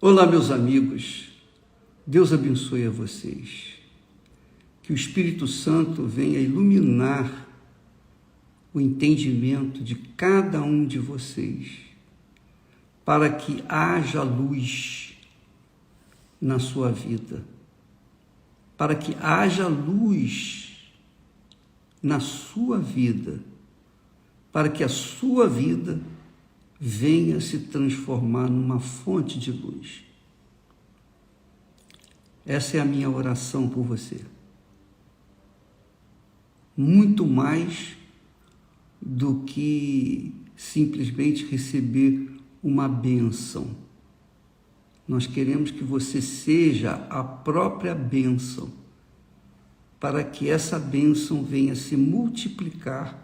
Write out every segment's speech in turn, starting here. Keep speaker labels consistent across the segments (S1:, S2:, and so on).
S1: Olá, meus amigos, Deus abençoe a vocês, que o Espírito Santo venha iluminar o entendimento de cada um de vocês, para que haja luz na sua vida, para que haja luz na sua vida, para que a sua vida venha se transformar numa fonte de luz. Essa é a minha oração por você. Muito mais do que simplesmente receber uma bênção. Nós queremos que você seja a própria bênção, para que essa bênção venha se multiplicar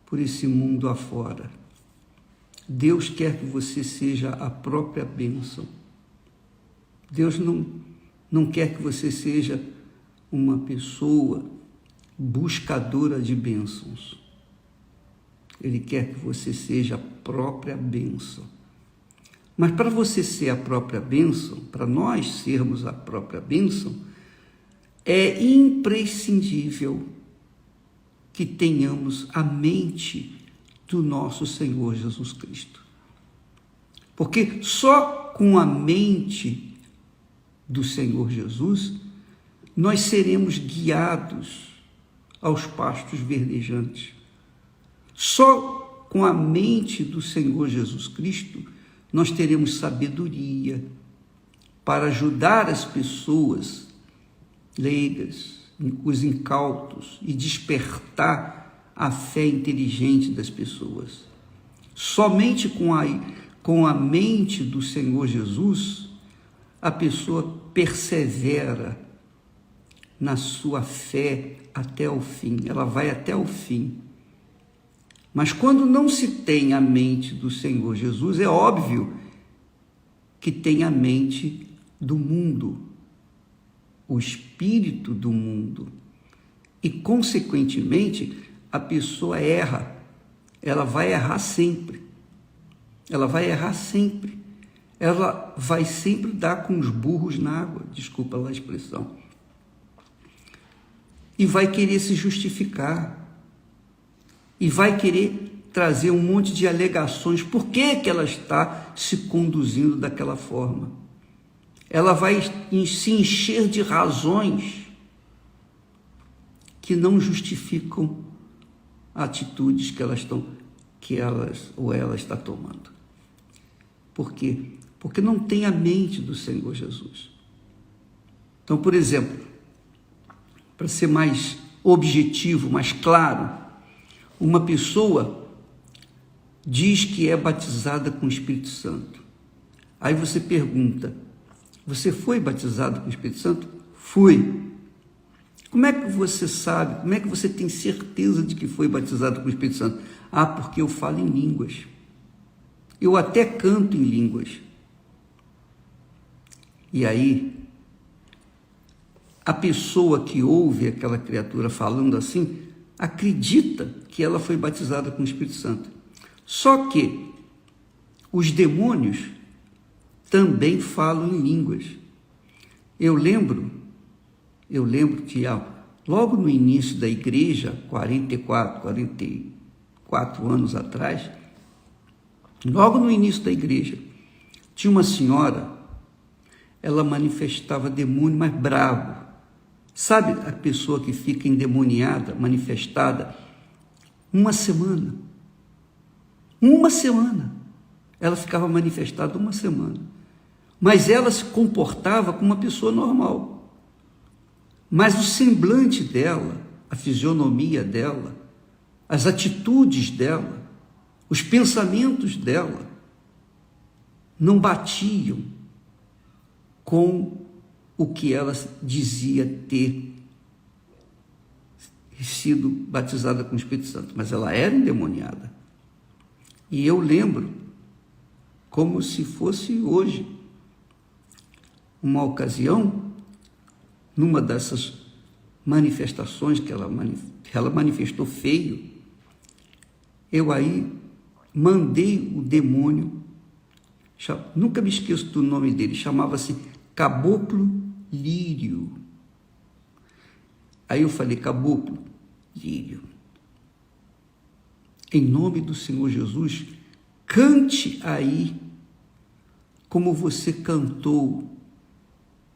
S1: por esse mundo afora. Deus quer que você seja a própria bênção. Deus não quer que você seja uma pessoa buscadora de bênçãos. Ele quer que você seja a própria bênção. Mas para você ser a própria bênção, para nós sermos a própria bênção, é imprescindível que tenhamos a mente do nosso Senhor Jesus Cristo. Porque só com a mente do Senhor Jesus nós seremos guiados aos pastos verdejantes. Só com a mente do Senhor Jesus Cristo nós teremos sabedoria para ajudar as pessoas leigas, os incautos, e despertar a fé inteligente das pessoas. Somente com a mente do Senhor Jesus, a pessoa persevera na sua fé até o fim, ela vai até o fim. Mas quando não se tem a mente do Senhor Jesus, é óbvio que tem a mente do mundo, o espírito do mundo, e consequentemente a pessoa erra, ela vai errar sempre, ela vai sempre dar com os burros na água, desculpa a expressão, e vai querer se justificar, e vai querer trazer um monte de alegações, por que ela está se conduzindo daquela forma. Ela vai se encher de razões que não justificam atitudes que ela está tomando. Por quê? Porque não tem a mente do Senhor Jesus. Então, por exemplo, para ser mais objetivo, mais claro, uma pessoa diz que é batizada com o Espírito Santo. Aí você pergunta: você foi batizado com o Espírito Santo? Fui. Como é que você sabe, como é que você tem certeza de que foi batizado com o Espírito Santo? Ah, porque eu falo em línguas. Eu até canto em línguas. E aí, a pessoa que ouve aquela criatura falando assim, acredita que ela foi batizada com o Espírito Santo. Só que os demônios também falam em línguas. Eu lembro que logo no início da igreja, 44 anos atrás, logo no início da igreja, tinha uma senhora, ela manifestava demônio, mas bravo. Sabe a pessoa que fica endemoniada, manifestada, uma semana? Ela ficava manifestada uma semana. Mas ela se comportava como uma pessoa normal. Mas o semblante dela, a fisionomia dela, as atitudes dela, os pensamentos dela, não batiam com o que ela dizia ter sido batizada com o Espírito Santo. Mas ela era endemoniada. E eu lembro, como se fosse hoje, uma ocasião, numa dessas manifestações que ela manifestou feio, eu aí mandei o demônio nunca me esqueço do nome dele, chamava-se Caboclo Lírio. Aí eu falei, Caboclo Lírio, em nome do Senhor Jesus, cante aí como você cantou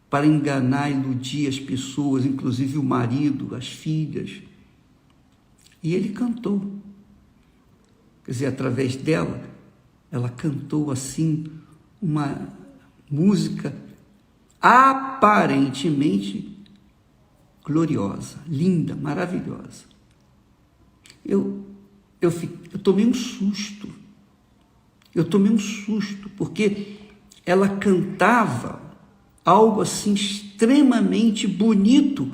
S1: para enganar e iludir as pessoas, inclusive o marido, as filhas. E ele cantou. Quer dizer, através dela, ela cantou assim uma música aparentemente gloriosa, linda, maravilhosa. Eu tomei um susto. Porque ela cantava algo assim extremamente bonito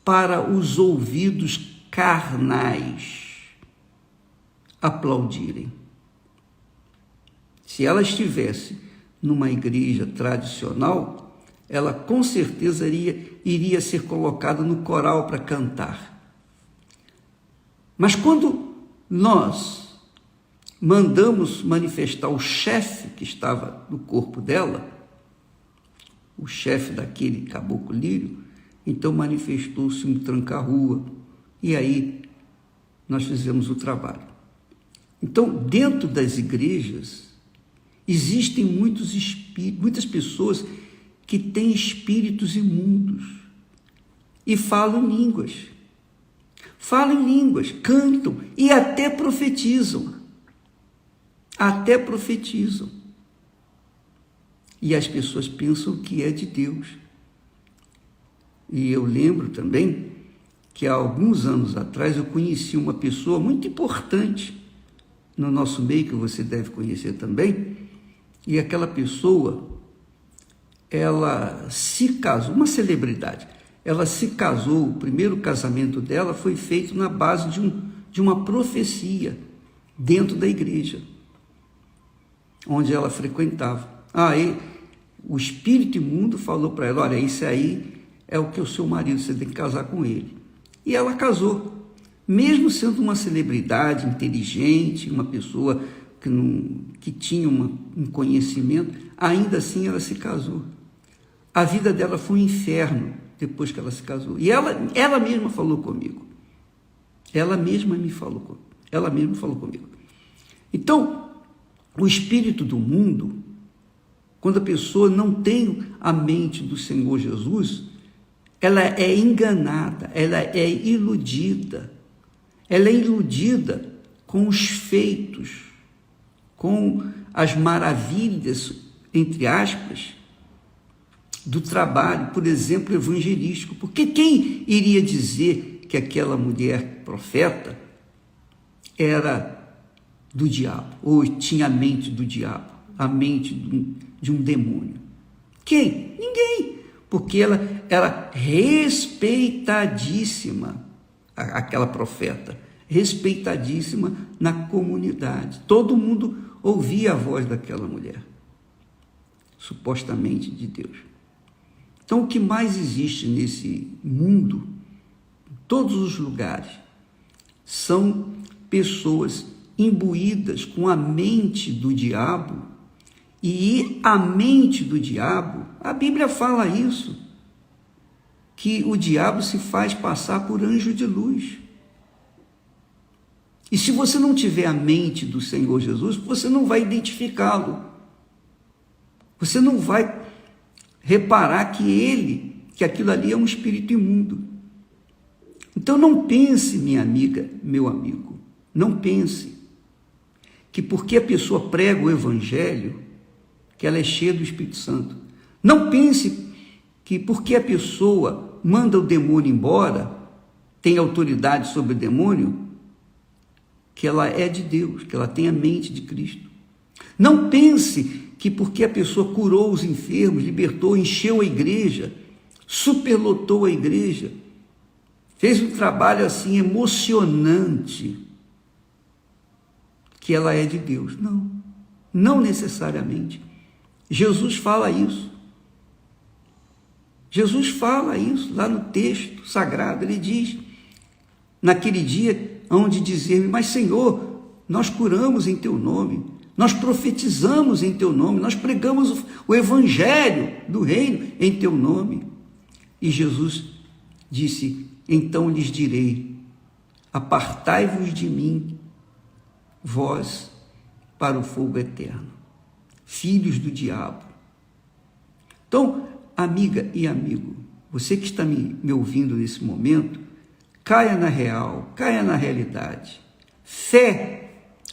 S1: para os ouvidos carnais aplaudirem. Se ela estivesse numa igreja tradicional, ela com certeza iria ser colocada no coral para cantar. Mas quando nós mandamos manifestar o chefe que estava no corpo dela, o chefe daquele caboclo lírio, então manifestou-se um tranca-rua, e aí nós fizemos o trabalho. Então, dentro das igrejas, existem muitas pessoas que têm espíritos imundos e falam em línguas, cantam e até profetizam. E as pessoas pensam que é de Deus. E eu lembro também que há alguns anos atrás eu conheci uma pessoa muito importante no nosso meio, que você deve conhecer também, e aquela pessoa, ela se casou, uma celebridade, ela se casou, o primeiro casamento dela foi feito na base de uma profecia dentro da igreja onde ela frequentava. Aí o espírito imundo falou para ela, olha, isso aí é o que o seu marido, você tem que casar com ele. E ela casou, mesmo sendo uma celebridade inteligente, uma pessoa que tinha um conhecimento, ainda assim ela se casou. A vida dela foi um inferno depois que ela se casou. E ela mesma falou comigo. Ela mesma falou comigo. Então, o espírito do mundo, quando a pessoa não tem a mente do Senhor Jesus, ela é enganada, ela é iludida. Ela é iludida com os feitos, com as maravilhas, entre aspas, do trabalho, por exemplo, evangelístico. Porque quem iria dizer que aquela mulher profeta era do diabo, ou tinha a mente do diabo, a mente de um demônio? Quem? Ninguém, porque ela era respeitadíssima, aquela profeta, respeitadíssima na comunidade. Todo mundo ouvia a voz daquela mulher, supostamente de Deus. Então, o que mais existe nesse mundo, em todos os lugares, são pessoas imbuídas com a mente do diabo. E a mente do diabo, a Bíblia fala isso, que o diabo se faz passar por anjo de luz. E se você não tiver a mente do Senhor Jesus, você não vai identificá-lo. Você não vai reparar que aquilo ali é um espírito imundo. Então não pense, minha amiga, meu amigo, não pense que porque a pessoa prega o evangelho, que ela é cheia do Espírito Santo. Não pense que porque a pessoa manda o demônio embora, tem autoridade sobre o demônio, que ela é de Deus, que ela tem a mente de Cristo. Não pense que porque a pessoa curou os enfermos, libertou, encheu a igreja, superlotou a igreja, fez um trabalho assim emocionante, que ela é de Deus. Não, não necessariamente. Jesus fala isso. Jesus fala isso lá no texto sagrado. Ele diz, naquele dia, onde dizer-me, mas Senhor, nós curamos em teu nome, nós profetizamos em teu nome, nós pregamos o evangelho do reino em teu nome. E Jesus disse: então lhes direi, apartai-vos de mim, vós, para o fogo eterno, filhos do diabo. Então, amiga e amigo, você que está me ouvindo nesse momento, caia na real, caia na realidade.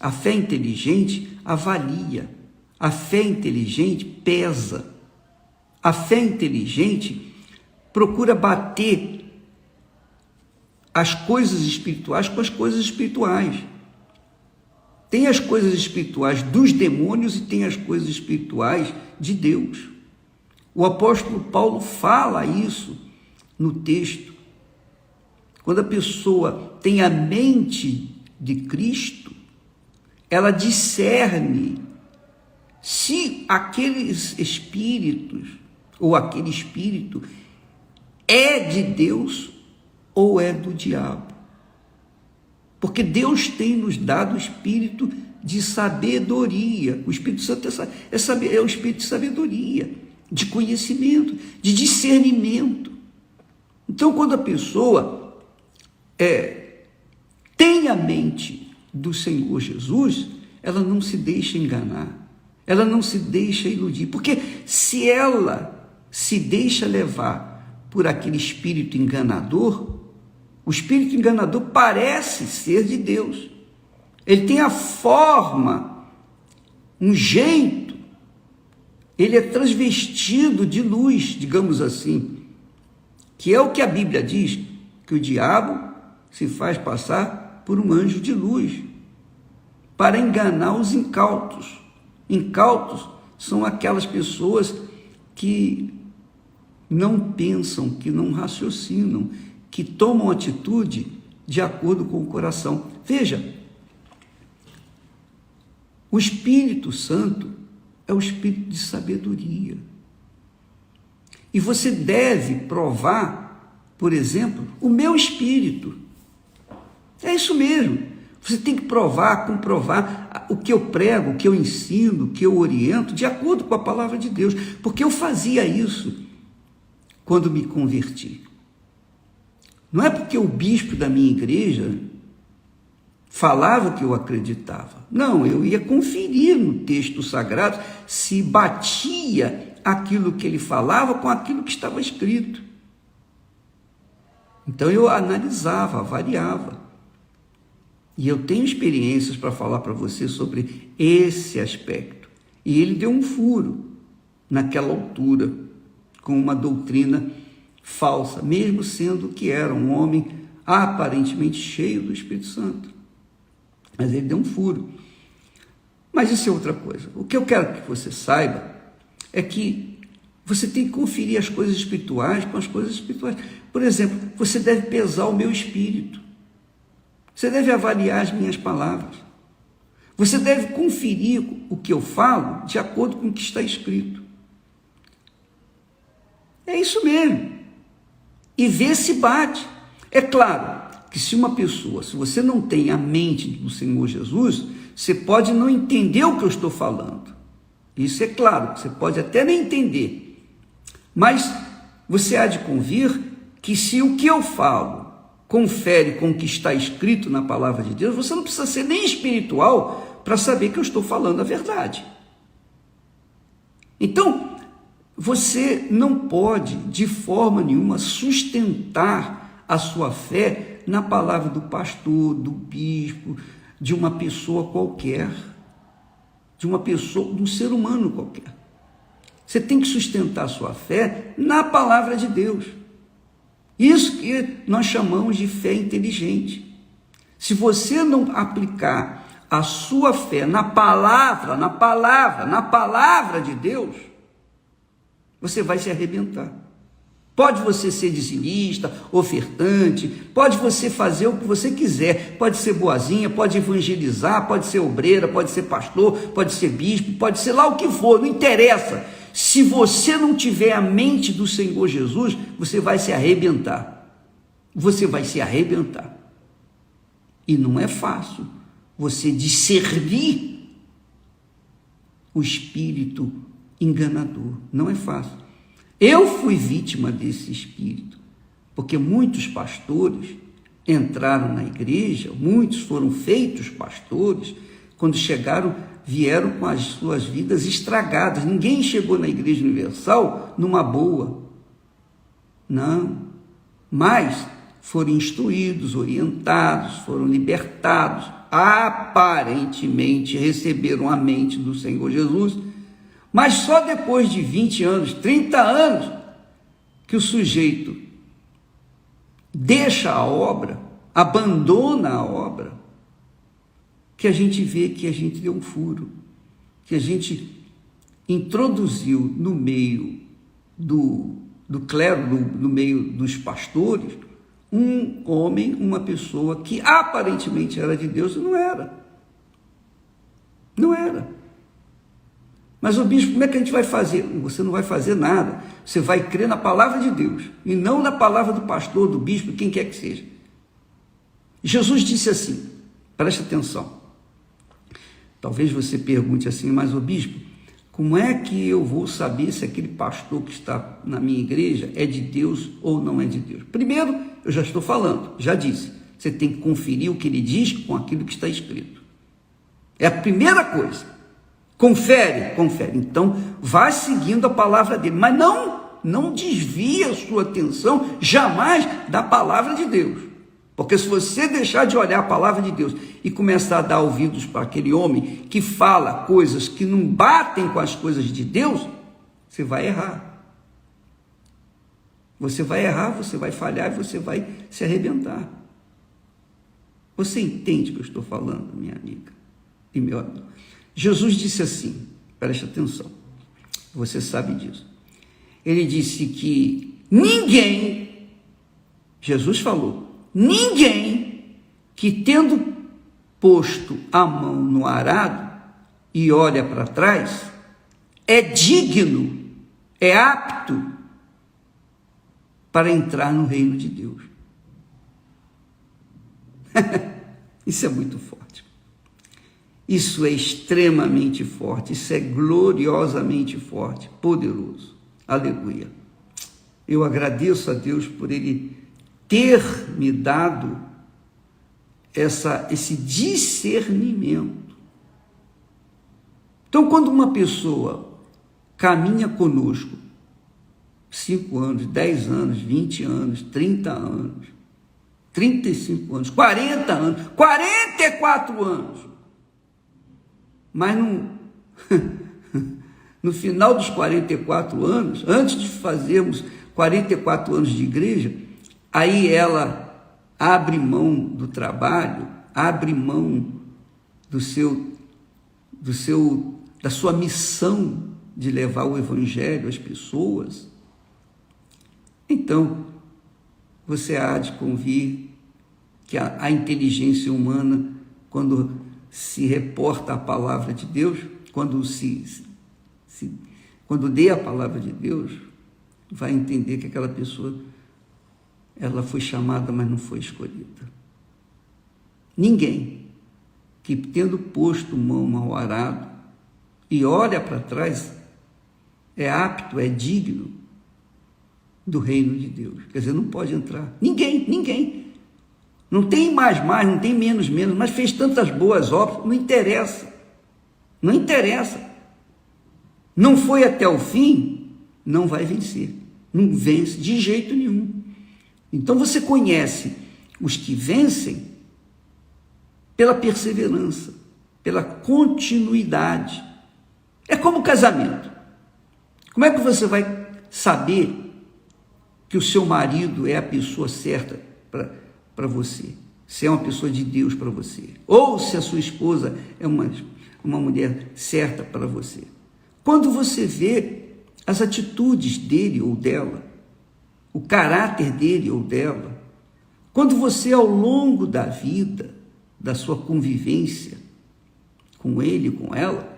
S1: A fé inteligente avalia, a fé inteligente pesa, a fé inteligente procura bater as coisas espirituais com as coisas espirituais. Tem as coisas espirituais dos demônios e tem as coisas espirituais de Deus. O apóstolo Paulo fala isso no texto. Quando a pessoa tem a mente de Cristo, ela discerne se aqueles espíritos ou aquele espírito é de Deus ou é do diabo. Porque Deus tem nos dado o espírito de sabedoria. O Espírito Santo é o espírito de sabedoria, de conhecimento, de discernimento. Então, quando a pessoa tem a mente do Senhor Jesus, ela não se deixa enganar, ela não se deixa iludir, porque se ela se deixa levar por aquele espírito enganador, o espírito enganador parece ser de Deus, ele tem a forma, um jeito, ele é transvestido de luz, digamos assim, que é o que a Bíblia diz, que o diabo se faz passar por um anjo de luz, para enganar os incautos. Incautos são aquelas pessoas que não pensam, que não raciocinam, que tomam atitude de acordo com o coração. Veja, o Espírito Santo é o espírito de sabedoria. E você deve provar, por exemplo, o meu espírito. É isso mesmo. Você tem que provar, comprovar o que eu prego, o que eu ensino, o que eu oriento, de acordo com a palavra de Deus. Porque eu fazia isso quando me converti. Não é porque o bispo da minha igreja falava o que eu acreditava. Não, eu ia conferir no texto sagrado se batia aquilo que ele falava com aquilo que estava escrito. Então eu analisava, avaliava. E eu tenho experiências para falar para você sobre esse aspecto. E ele deu um furo naquela altura, com uma doutrina falsa, mesmo sendo que era um homem aparentemente cheio do Espírito Santo. Mas ele deu um furo. Mas isso é outra coisa. O que eu quero que você saiba é que você tem que conferir as coisas espirituais com as coisas espirituais. Por exemplo, você deve pesar o meu espírito. Você deve avaliar as minhas palavras. Você deve conferir o que eu falo de acordo com o que está escrito. É isso mesmo. E ver se bate. É claro que se uma pessoa, se você não tem a mente do Senhor Jesus, você pode não entender o que eu estou falando. Isso é claro, você pode até nem entender. Mas você há de convir que se o que eu falo confere com o que está escrito na palavra de Deus, você não precisa ser nem espiritual para saber que eu estou falando a verdade. Então, você não pode, de forma nenhuma, sustentar a sua fé na palavra do pastor, do bispo, de uma pessoa qualquer, de um ser humano qualquer. Você tem que sustentar a sua fé na palavra de Deus. Isso que nós chamamos de fé inteligente. Se você não aplicar a sua fé na palavra de Deus, você vai se arrebentar. Pode você ser dizimista, ofertante, pode você fazer o que você quiser, pode ser boazinha, pode evangelizar, pode ser obreira, pode ser pastor, pode ser bispo, pode ser lá o que for, não interessa. Se você não tiver a mente do Senhor Jesus, você vai se arrebentar. Você vai se arrebentar. E não é fácil você discernir o espírito enganador. Não é fácil. Eu fui vítima desse espírito, porque muitos pastores entraram na igreja, muitos foram feitos pastores, quando chegaram, vieram com as suas vidas estragadas. Ninguém chegou na Igreja Universal numa boa. Não. Mas foram instruídos, orientados, foram libertados, aparentemente receberam a mente do Senhor Jesus, mas só depois de 20 anos, 30 anos, que o sujeito deixa a obra, abandona a obra, que a gente vê que a gente deu um furo, que a gente introduziu no meio do clero, no meio dos pastores, um homem, uma pessoa que aparentemente era de Deus e não era. Não era. Mas o bispo, como é que a gente vai fazer? Você não vai fazer nada. Você vai crer na palavra de Deus e não na palavra do pastor, do bispo, quem quer que seja. Jesus disse assim, preste atenção. Talvez você pergunte assim, mas o bispo, como é que eu vou saber se aquele pastor que está na minha igreja é de Deus ou não é de Deus? Primeiro, eu já estou falando, já disse, você tem que conferir o que ele diz com aquilo que está escrito. É a primeira coisa. Confere. Então, vá seguindo a palavra dele, mas não desvie a sua atenção jamais da palavra de Deus. Porque se você deixar de olhar a palavra de Deus e começar a dar ouvidos para aquele homem que fala coisas que não batem com as coisas de Deus, você vai errar. Você vai errar, você vai falhar e você vai se arrebentar. Você entende o que eu estou falando, minha amiga e meu amigo? Jesus disse assim, preste atenção, você sabe disso. Ele disse que ninguém, Jesus falou, ninguém que tendo posto a mão no arado e olha para trás, é digno, é apto para entrar no reino de Deus. Isso é muito forte. Isso é extremamente forte, isso é gloriosamente forte, poderoso. Aleluia. Eu agradeço a Deus por Ele ter me dado esse discernimento. Então, quando uma pessoa caminha conosco 5 anos, 10 anos, 20 anos, 30 anos, 35 anos, 40 anos, 44 anos, mas no final dos 44 anos, antes de fazermos 44 anos de igreja, aí ela abre mão do trabalho, abre mão da sua missão de levar o evangelho às pessoas. Então, você há de convir que a inteligência humana, quando se reporta a palavra de Deus, quando dê a palavra de Deus, vai entender que aquela pessoa, ela foi chamada, mas não foi escolhida. Ninguém que, tendo posto mão ao arado e olha para trás, é apto, é digno do reino de Deus. Quer dizer, não pode entrar. Ninguém. Não tem mais, não tem menos, mas fez tantas boas obras, não interessa. Não foi até o fim, não vai vencer. Não vence de jeito nenhum. Então você conhece os que vencem pela perseverança, pela continuidade. É como casamento. Como é que você vai saber que o seu marido é a pessoa certa para você? Se é uma pessoa de Deus para você. Ou se a sua esposa é uma mulher certa para você. Quando você vê as atitudes dele ou dela, o caráter dele ou dela, quando você, ao longo da vida, da sua convivência com ele, com ela,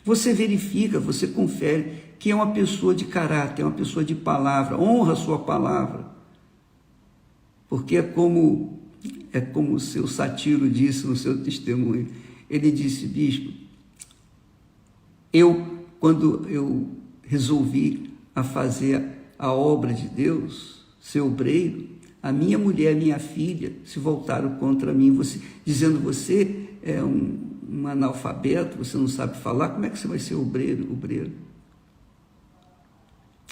S1: você verifica, você confere que é uma pessoa de caráter, é uma pessoa de palavra, honra a sua palavra. Porque é como o seu Satiro disse no seu testemunho. Ele disse: bispo, Quando eu resolvi a fazer a obra de Deus, ser obreiro, a minha mulher e a minha filha se voltaram contra mim, dizendo: você é um analfabeto, você não sabe falar, como é que você vai ser obreiro?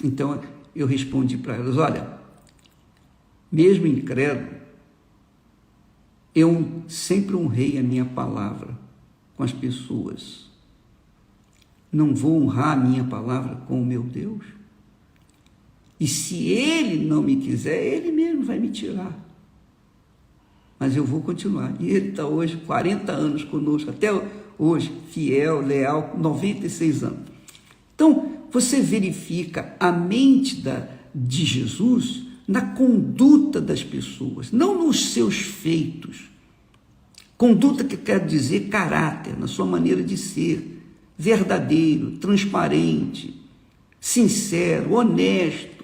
S1: Então eu respondi para elas: olha, mesmo incrédulo, eu sempre honrei a minha palavra com as pessoas. Não vou honrar a minha palavra com o meu Deus? E se Ele não me quiser, Ele mesmo vai me tirar. Mas eu vou continuar. E Ele está hoje 40 anos conosco, até hoje, fiel, leal, 96 anos. Então, você verifica a mente de Jesus na conduta das pessoas, não nos seus feitos. Conduta que quer dizer caráter, na sua maneira de ser, verdadeiro, transparente, sincero, honesto.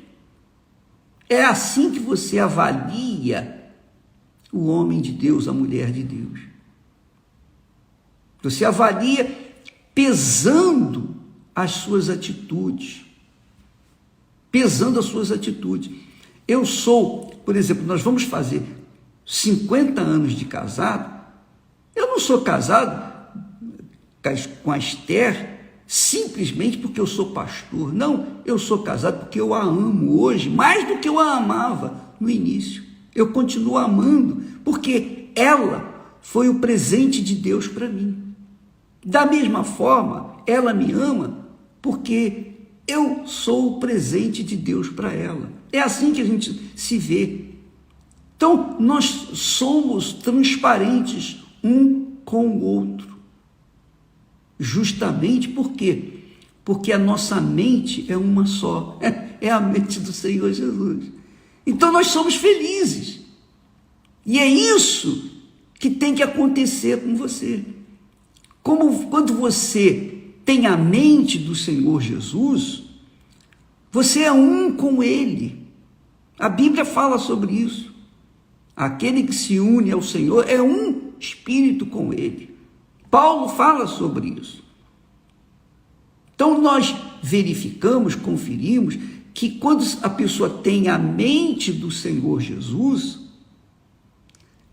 S1: É assim que você avalia o homem de Deus, a mulher de Deus. Você avalia pesando as suas atitudes. Pesando as suas atitudes. Eu sou, por exemplo, nós vamos fazer 50 anos de casado. Eu não sou casado com a Esther simplesmente porque eu sou pastor. Não, eu sou casado porque eu a amo hoje, mais do que eu a amava no início. Eu continuo amando, porque ela foi o presente de Deus para mim. Da mesma forma, ela me ama porque eu sou o presente de Deus para ela. É assim que a gente se vê. Então, nós somos transparentes um com o outro. Justamente por quê? Porque a nossa mente é uma só, é a mente do Senhor Jesus. Então nós somos felizes, e é isso que tem que acontecer com você. Quando você tem a mente do Senhor Jesus, você é um com Ele. A Bíblia fala sobre isso. Aquele que se une ao Senhor é um espírito com Ele. Paulo fala sobre isso. Então nós verificamos, conferimos, que quando a pessoa tem a mente do Senhor Jesus,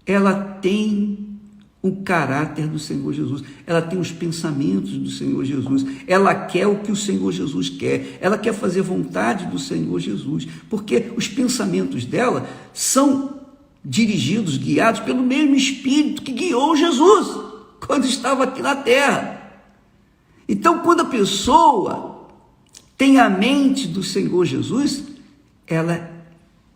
S1: ela tem o caráter do Senhor Jesus, ela tem os pensamentos do Senhor Jesus, ela quer o que o Senhor Jesus quer, ela quer fazer vontade do Senhor Jesus, porque os pensamentos dela são dirigidos, guiados pelo mesmo Espírito que guiou Jesus quando estava aqui na terra. Então, quando a pessoa tem a mente do Senhor Jesus, ela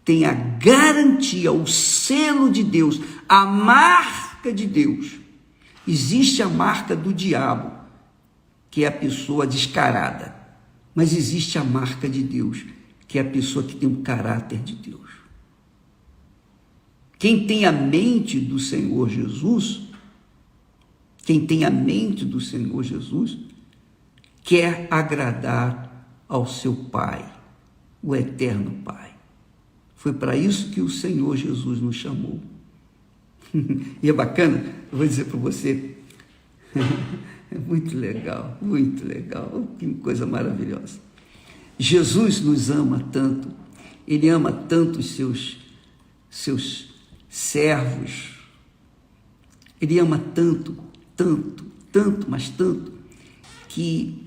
S1: tem a garantia, o selo de Deus, a marca de Deus. Existe a marca do diabo, que é a pessoa descarada, mas existe a marca de Deus, que é a pessoa que tem o caráter de Deus. Quem tem a mente do Senhor Jesus, quer agradar ao seu Pai, o eterno Pai. Foi para isso que o Senhor Jesus nos chamou. E é bacana, eu vou dizer para você, é muito legal, que coisa maravilhosa. Jesus nos ama tanto, Ele ama tanto os seus servos, Ele ama tanto, mas tanto, que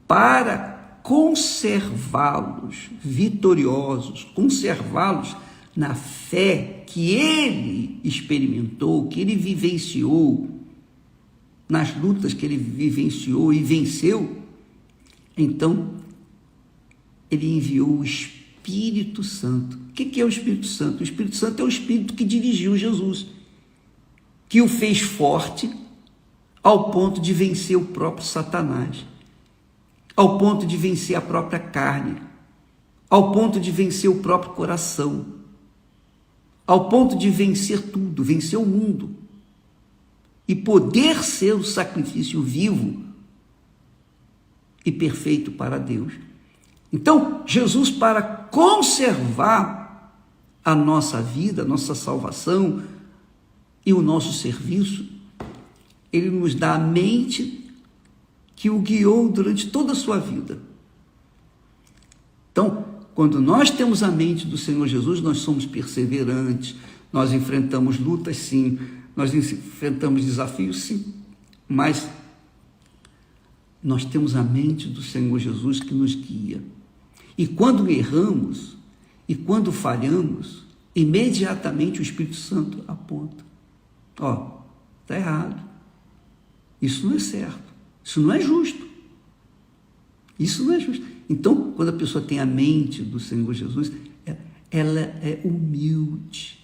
S1: para conservá-los vitoriosos, conservá-los na fé que Ele experimentou, que Ele vivenciou, nas lutas que Ele vivenciou e venceu, então Ele enviou o Espírito Santo. O que é o Espírito Santo? O Espírito Santo é o Espírito que dirigiu Jesus, que o fez forte ao ponto de vencer o próprio Satanás, ao ponto de vencer a própria carne, ao ponto de vencer o próprio coração, ao ponto de vencer tudo, vencer o mundo, e poder ser o sacrifício vivo e perfeito para Deus. Então, Jesus, para conservar a nossa vida, a nossa salvação e o nosso serviço, Ele nos dá a mente que o guiou durante toda a sua vida. Então, quando nós temos a mente do Senhor Jesus, nós somos perseverantes, nós enfrentamos lutas, sim, nós enfrentamos desafios, sim, mas nós temos a mente do Senhor Jesus que nos guia. E quando erramos, e quando falhamos, imediatamente o Espírito Santo aponta. Ó, está errado. Isso não é certo. Isso não é justo. Isso não é justo. Então, quando a pessoa tem a mente do Senhor Jesus, ela é humilde,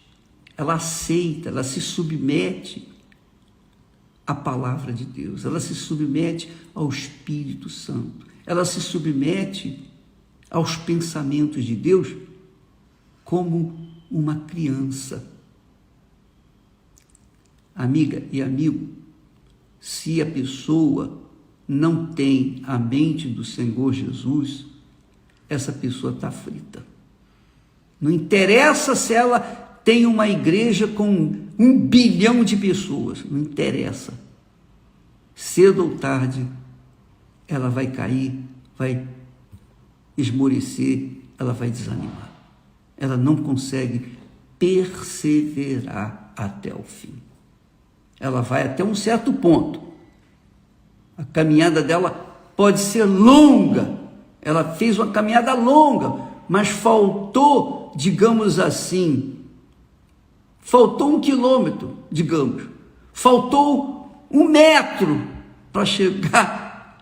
S1: ela aceita, ela se submete à palavra de Deus, ela se submete ao Espírito Santo, ela se submete aos pensamentos de Deus como uma criança. Amiga e amigo, se a pessoa não tem a mente do Senhor Jesus, essa pessoa está frita. Não interessa se ela tem uma igreja com 1 bilhão de pessoas, não interessa. Cedo ou tarde, ela vai cair, vai esmorecer, ela vai desanimar. Ela não consegue perseverar até o fim. Ela vai até um certo ponto. A caminhada dela pode ser longa. Ela fez uma caminhada longa, mas faltou, digamos assim, faltou 1 quilômetro, digamos. Faltou 1 metro para chegar,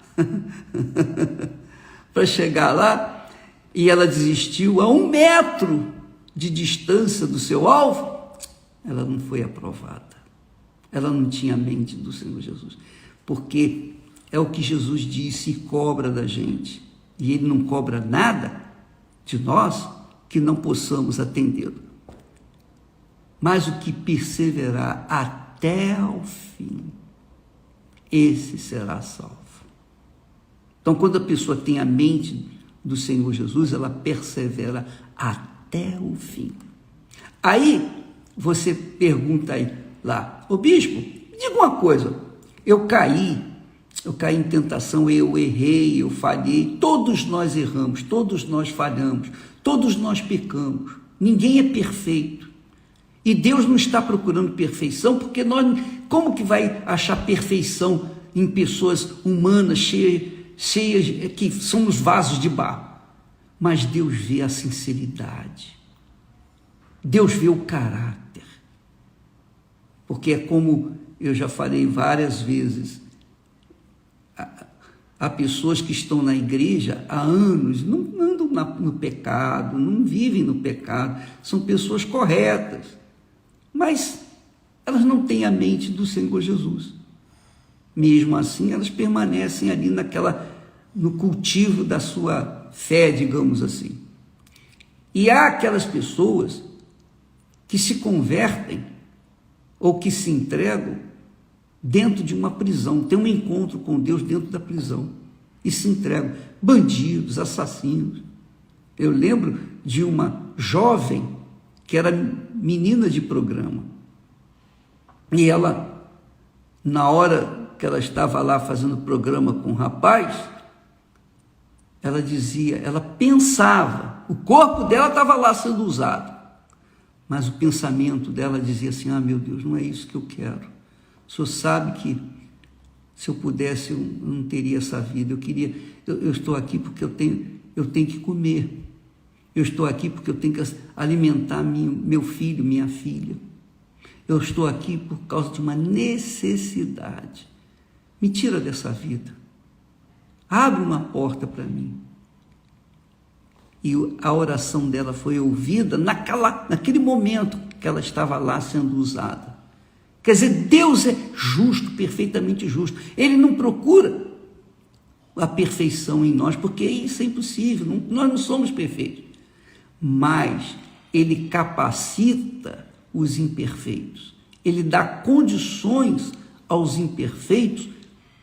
S1: para chegar lá, e ela desistiu a 1 metro de distância do seu alvo. Ela não foi aprovada. Ela não tinha a mente do Senhor Jesus, porque é o que Jesus disse e cobra da gente, e Ele não cobra nada de nós que não possamos atendê-lo. Mas o que perseverar até ao fim, esse será salvo. Então, quando a pessoa tem a mente do Senhor Jesus, ela persevera até o fim. Aí, você pergunta aí lá, ô bispo, diga uma coisa, eu caí em tentação, eu errei, eu falhei, todos nós erramos, todos nós falhamos, todos nós pecamos, ninguém é perfeito. E Deus não está procurando perfeição, porque nós, como que vai achar perfeição em pessoas humanas, cheias, que somos vasos de barro? Mas Deus vê a sinceridade, Deus vê o caráter, porque é como eu já falei várias vezes, há pessoas que estão na igreja há anos, não andam no pecado, não vivem no pecado, são pessoas corretas, mas elas não têm a mente do Senhor Jesus. Mesmo assim, elas permanecem ali no cultivo da sua fé, digamos assim. E há aquelas pessoas que se convertem ou que se entregam dentro de uma prisão, tem um encontro com Deus dentro da prisão e se entregam, bandidos, assassinos. Eu lembro de uma jovem que era menina de programa, e ela, na hora que ela estava lá fazendo programa com o rapaz, ela dizia, ela pensava, o corpo dela estava lá sendo usado, mas o pensamento dela dizia assim, meu Deus, não é isso que eu quero. O senhor sabe que se eu pudesse, eu não teria essa vida. Eu estou aqui porque eu tenho que comer. Eu estou aqui porque eu tenho que alimentar meu filho, minha filha. Eu estou aqui por causa de uma necessidade. Me tira dessa vida. Abre uma porta para mim. E a oração dela foi ouvida naquele momento que ela estava lá sendo usada. Quer dizer, Deus é justo, perfeitamente justo. Ele não procura a perfeição em nós, porque isso é impossível, nós não somos perfeitos. Mas Ele capacita os imperfeitos. Ele dá condições aos imperfeitos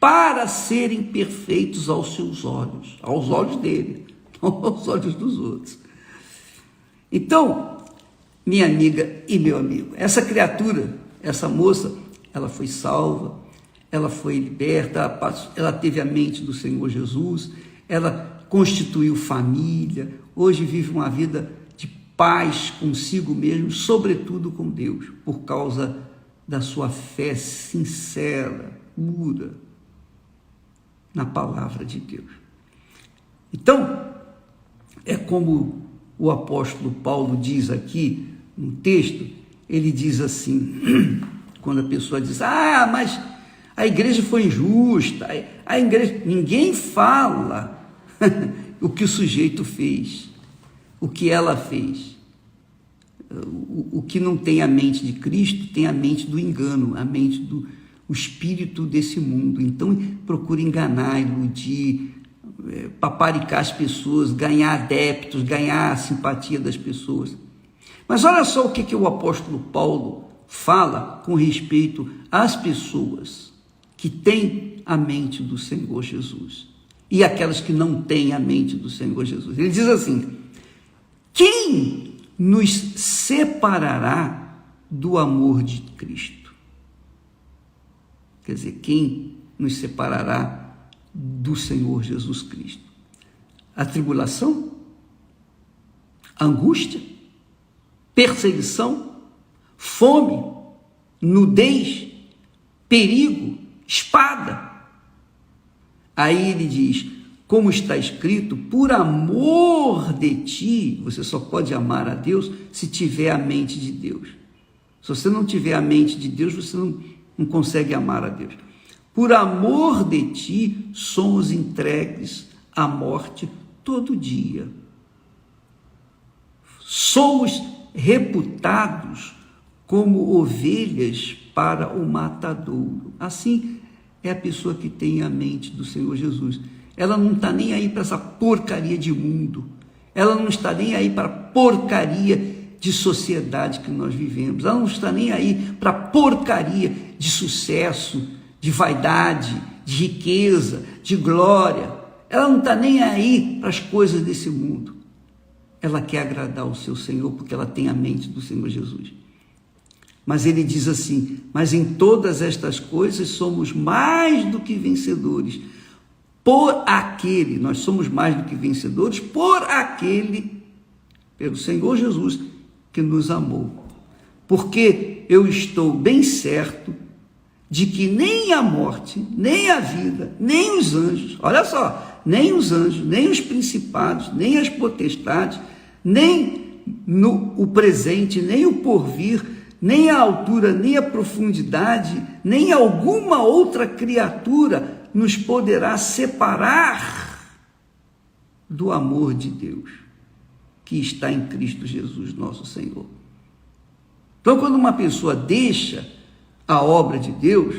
S1: para serem perfeitos aos seus olhos, aos olhos dele, não aos olhos dos outros. Então, minha amiga e meu amigo, essa criatura, essa moça, ela foi salva, ela foi liberta, ela teve a mente do Senhor Jesus, ela constituiu família, hoje vive uma vida de paz consigo mesmo, sobretudo com Deus, por causa da sua fé sincera, pura, na palavra de Deus. Então, é como o apóstolo Paulo diz aqui no texto, ele diz assim, quando a pessoa diz, mas a igreja foi injusta, a igreja, ninguém fala o que o sujeito fez, o que ela fez. O que não tem a mente de Cristo tem a mente do engano, a mente do espírito desse mundo. Então procura enganar, iludir, paparicar as pessoas, ganhar adeptos, ganhar a simpatia das pessoas. Mas olha só o que o apóstolo Paulo fala com respeito às pessoas que têm a mente do Senhor Jesus e aquelas que não têm a mente do Senhor Jesus. Ele diz assim: quem nos separará do amor de Cristo? Quer dizer, quem nos separará do Senhor Jesus Cristo? A tribulação? A angústia? Perseguição? Fome? Nudez? Perigo? Espada? Aí ele diz, como está escrito, por amor de ti, você só pode amar a Deus se tiver a mente de Deus. Se você não tiver a mente de Deus, você não consegue amar a Deus. Por amor de ti, somos entregues à morte todo dia. Somos reputados como ovelhas para o matadouro. Assim é a pessoa que tem a mente do Senhor Jesus. Ela não está nem aí para essa porcaria de mundo. Ela não está nem aí para a porcaria de sociedade que nós vivemos. Ela não está nem aí para a porcaria de sucesso, de vaidade, de riqueza, de glória. Ela não está nem aí para as coisas desse mundo. Ela quer agradar o seu Senhor porque ela tem a mente do Senhor Jesus. Mas ele diz assim, mas em todas estas coisas somos mais do que vencedores. Por aquele, nós somos mais do que vencedores, por aquele, pelo Senhor Jesus, que nos amou. Porque eu estou bem certo de que nem a morte, nem a vida, nem os anjos, olha só, nem os anjos, nem os principados, nem as potestades, nem o presente, nem o porvir, nem a altura, nem a profundidade, nem alguma outra criatura nos poderá separar do amor de Deus, que está em Cristo Jesus, nosso Senhor. Então, quando uma pessoa deixa a obra de Deus,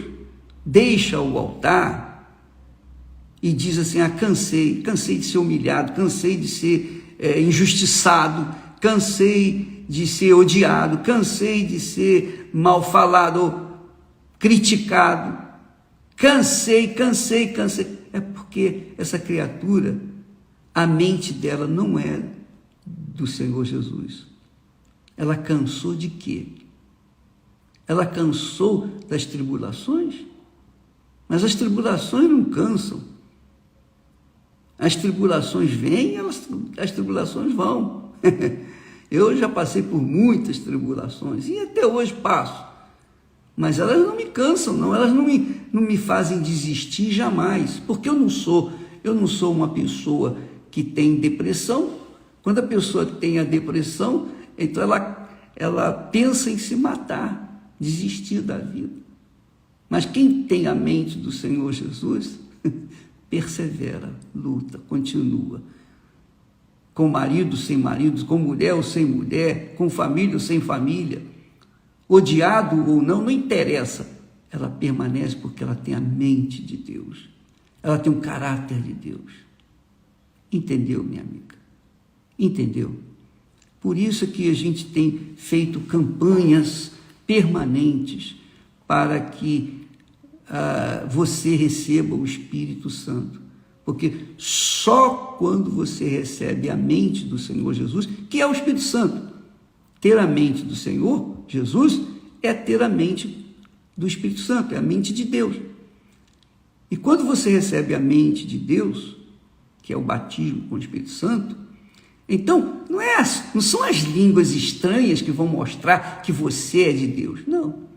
S1: deixa o altar e diz assim, cansei de ser humilhado, cansei de ser injustiçado, cansei de ser odiado, cansei de ser mal falado, criticado, cansei. É porque essa criatura, a mente dela não é do Senhor Jesus. Ela cansou de quê? Ela cansou das tribulações? Mas as tribulações não cansam. As tribulações vêm, as tribulações vão. Eu já passei por muitas tribulações e até hoje passo. Mas elas não me cansam, não. Elas não me fazem desistir jamais. Porque eu não sou uma pessoa que tem depressão. Quando a pessoa tem a depressão, então ela pensa em se matar, desistir da vida. Mas quem tem a mente do Senhor Jesus, persevera, luta, continua. Com marido, sem marido, com mulher ou sem mulher, com família ou sem família, odiado ou não, não interessa. Ela permanece porque ela tem a mente de Deus. Ela tem o caráter de Deus. Entendeu, minha amiga? Entendeu? Por isso que a gente tem feito campanhas permanentes para que você receba o Espírito Santo. Porque só quando você recebe a mente do Senhor Jesus, que é o Espírito Santo, ter a mente do Senhor Jesus é ter a mente do Espírito Santo, é a mente de Deus. E quando você recebe a mente de Deus, que é o batismo com o Espírito Santo, então não são as línguas estranhas que vão mostrar que você é de Deus. Não.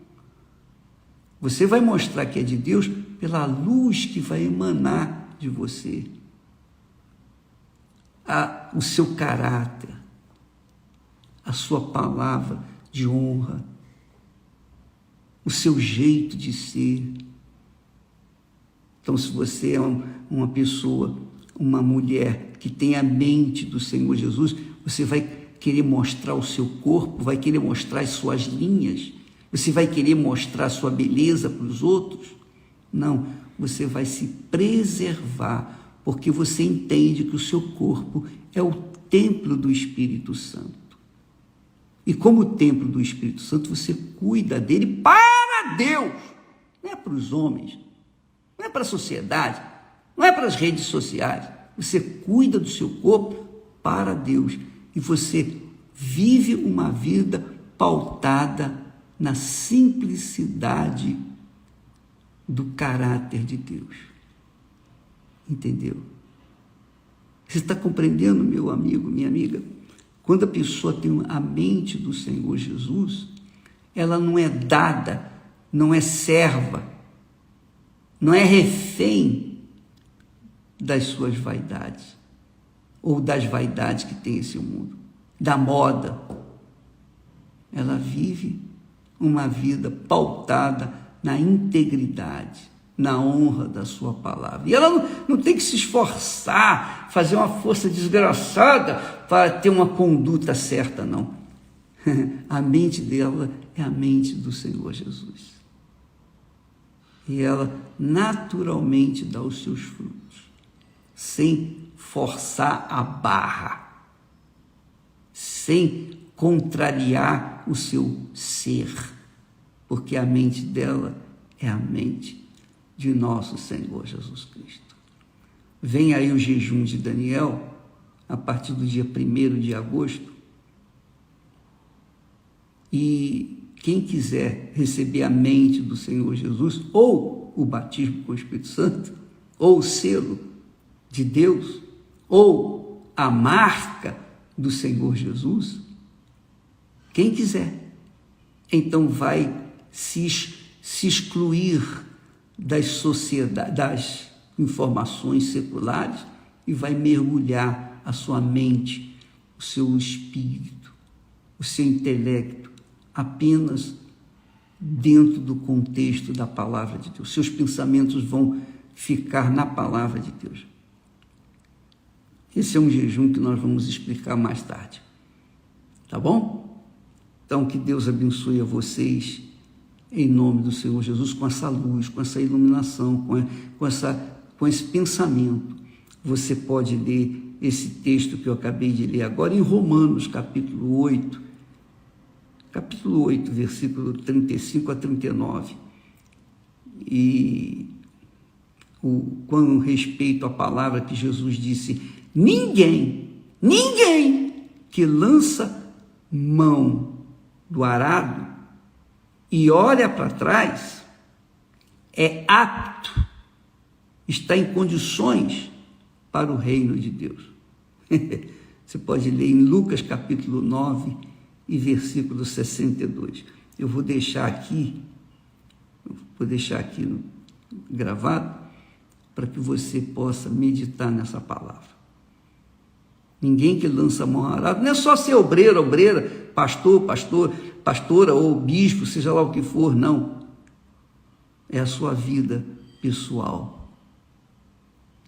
S1: Você vai mostrar que é de Deus pela luz que vai emanar de você. O seu caráter, a sua palavra de honra, o seu jeito de ser. Então, se você é uma pessoa, uma mulher que tem a mente do Senhor Jesus, você vai querer mostrar o seu corpo, vai querer mostrar as suas linhas, você vai querer mostrar a sua beleza para os outros? Não, você vai se preservar, porque você entende que o seu corpo é o templo do Espírito Santo. E como templo do Espírito Santo, você cuida dele para Deus, não é para os homens, não é para a sociedade, não é para as redes sociais. Você cuida do seu corpo para Deus e você vive uma vida pautada na simplicidade do caráter de Deus. Entendeu? Você está compreendendo, meu amigo, minha amiga? Quando a pessoa tem a mente do Senhor Jesus, ela não é dada, não é serva, não é refém das suas vaidades, ou das vaidades que tem esse mundo, da moda. Ela vive uma vida pautada na integridade, na honra da sua palavra. E ela não tem que se esforçar, fazer uma força desgraçada para ter uma conduta certa, não. A mente dela é a mente do Senhor Jesus. E ela naturalmente dá os seus frutos, sem forçar a barra, sem contrariar o seu ser, porque a mente dela é a mente de nosso Senhor Jesus Cristo. Vem aí o jejum de Daniel, a partir do dia 1º de agosto, e quem quiser receber a mente do Senhor Jesus, ou o batismo com o Espírito Santo, ou o selo de Deus, ou a marca do Senhor Jesus, quem quiser, então vai se excluir das sociedades, das informações seculares e vai mergulhar a sua mente, o seu espírito, o seu intelecto apenas dentro do contexto da palavra de Deus. Seus pensamentos vão ficar na palavra de Deus. Esse é um jejum que nós vamos explicar mais tarde. Tá bom? Então, que Deus abençoe a vocês em nome do Senhor Jesus, com essa luz, com essa iluminação, com esse pensamento. Você pode ler esse texto que eu acabei de ler agora em Romanos, capítulo 8, versículo 35 a 39. E com respeito à palavra que Jesus disse, ninguém que lança mão do arado e olha para trás, é apto, está em condições para o reino de Deus. Você pode ler em Lucas capítulo 9 e versículo 62. Eu vou deixar aqui gravado para que você possa meditar nessa palavra. Ninguém que lança a mão ao arado, não é só ser obreiro, obreira, pastora ou bispo, seja lá o que for, não. É a sua vida pessoal.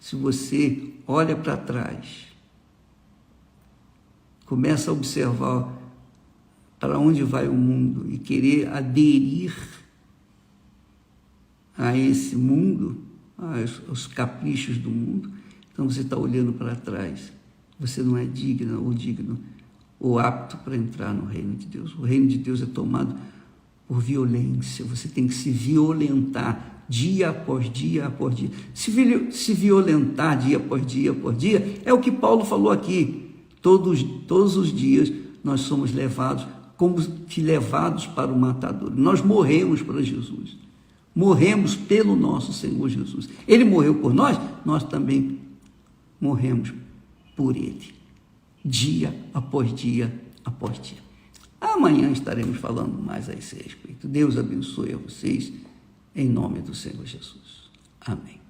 S1: Se você olha para trás, começa a observar para onde vai o mundo e querer aderir a esse mundo, aos caprichos do mundo, então você está olhando para trás. Você não é digno ou apto para entrar no reino de Deus. O reino de Deus é tomado por violência. Você tem que se violentar dia após dia após dia. Se violentar dia após dia, é o que Paulo falou aqui. Todos os dias nós somos levados, como que levados para o matador. Nós morremos para Jesus. morremos pelo nosso Senhor Jesus. Ele morreu por nós, nós também morremos por Ele, dia após dia após dia. Amanhã estaremos falando mais a esse respeito. Deus abençoe a vocês, em nome do Senhor Jesus. Amém.